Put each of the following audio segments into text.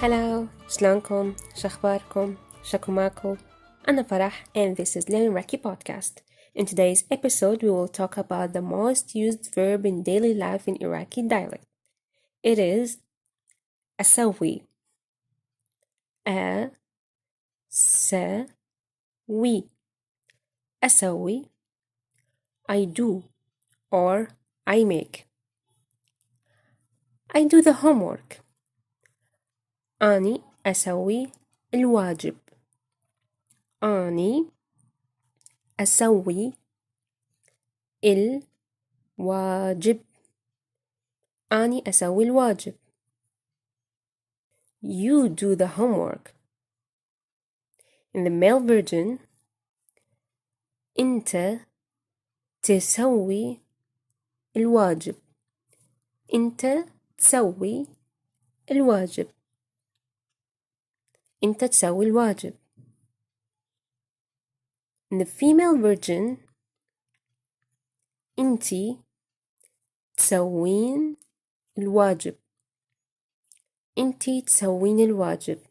Hello, شلونكم؟ شخباركم؟ شكو أنا فرح and this is Learn Iraqi podcast. In today's episode, we will talk about the most used verb in daily life in Iraqi dialect. It is أسوي. أسوي. أسوي. I do or I make. I do the homework. أني أسوي الواجب. أني أسوي الواجب. أني أسوي الواجب. You do the homework. In the male version, أنت تسوي الواجب. أنت تسوي الواجب. أنت تسوي الواجب. In the female version, أنتي تسوين الواجب. أنتي تسوين الواجب.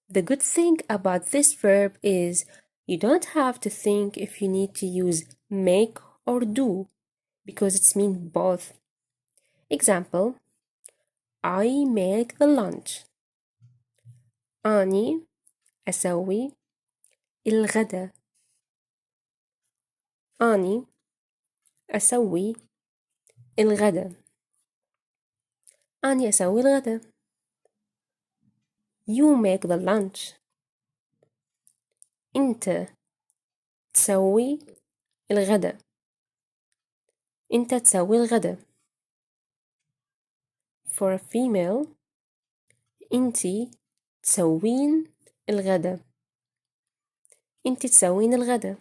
The good thing about this verb is you don't have to think if you need to use make or do because it's mean both. Example, I make the lunch. أني أسوي الغدا. أني أسوي الغدا. أني أسوي الغدا. You make the lunch. أنت تسوي الغدا. أنت تسوي الغدا. For a female, أنتي تسوين الغدا. أنتي تسوين الغدا.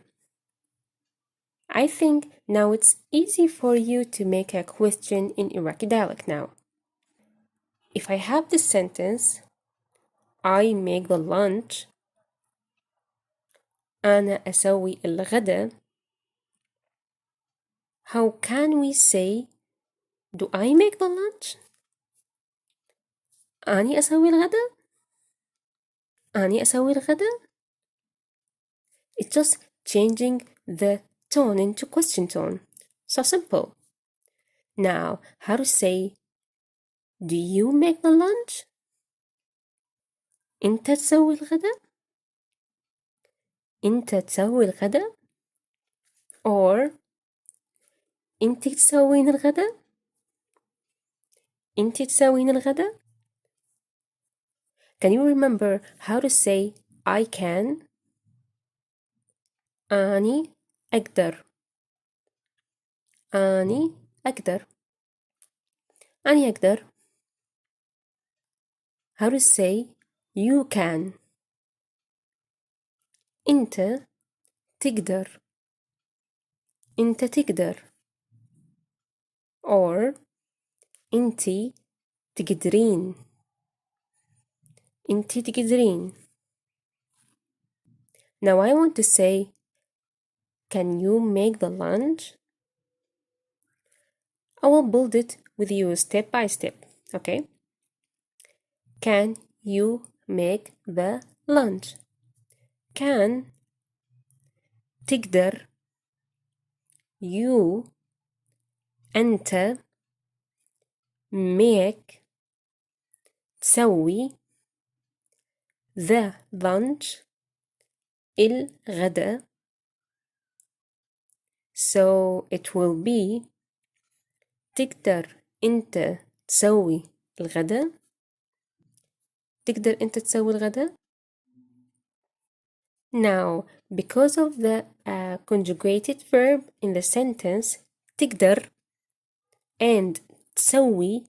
I think now it's easy for you to make a question in Iraqi dialect now. If I have this sentence, I make the lunch. أنا أسوي الغدا. How can we say, do I make the lunch? أني أسوي الغدا. أني أسوي الغدا. It's just changing the tone into question tone. So simple. Now, how to say, do you make the lunch? أنت تسوي الغدا. أنت تسوي الغدا. Or أنت تسوين الغدا. أنت تسوين الغدا. Can you remember how to say I can? أني أقدر. أني أقدر. أني أقدر. How to say you can? أنت تقدر. أنت تقدر. Or أنتي تقدرين. أنتي تقدرين. Now I want to say, can you make the lunch? I will build it with you step by step, okay? Can you make the lunch? Can تقدر. You أنت make تسوي the lunch الغدا. So it will be تقدر أنت تسوي الغدا. تقدر أنت تسوي الغدا. Now, because of the conjugated verb in the sentence تقدر and تسوي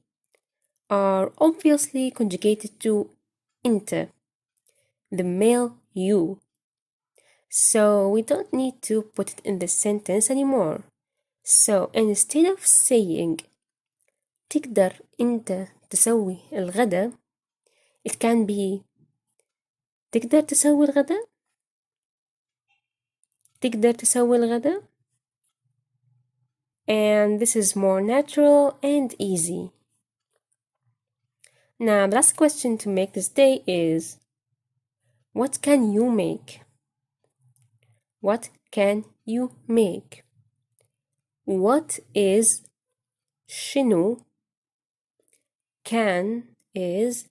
are obviously conjugated to أنت, the male you. So we don't need to put it in the sentence anymore. So instead of saying تقدر أنت تسوي الغدا, it can be تقدر تسوي الغدا. تقدر تسوي الغدا. And this is more natural and easy. Now, the last question to make this day is, what can you make? What can you make? What is شنو? Can is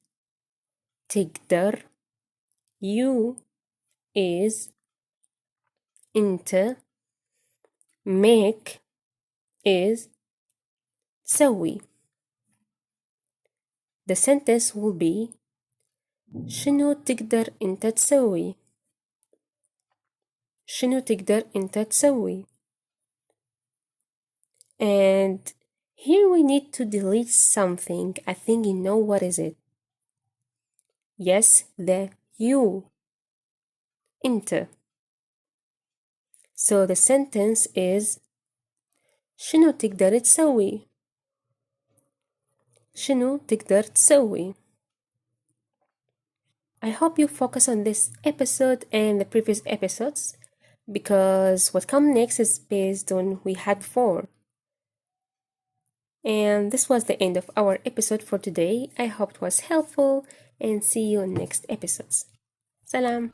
تقدر. You is أنت. Make is تسوي. The sentence will be شنو تقدر أنت تسوي؟ شنو تقدر أنت تسوي؟ And here we need to delete something. I think you know what is it. Yes, the you. أنت. So the sentence is شنو تقدر تسوي؟ شنو تقدر تسوي؟ I hope you focus on this episode and the previous episodes because what comes next is based on what we had before. And this was the end of our episode for today. I hope it was helpful and see you in next episodes. Salam.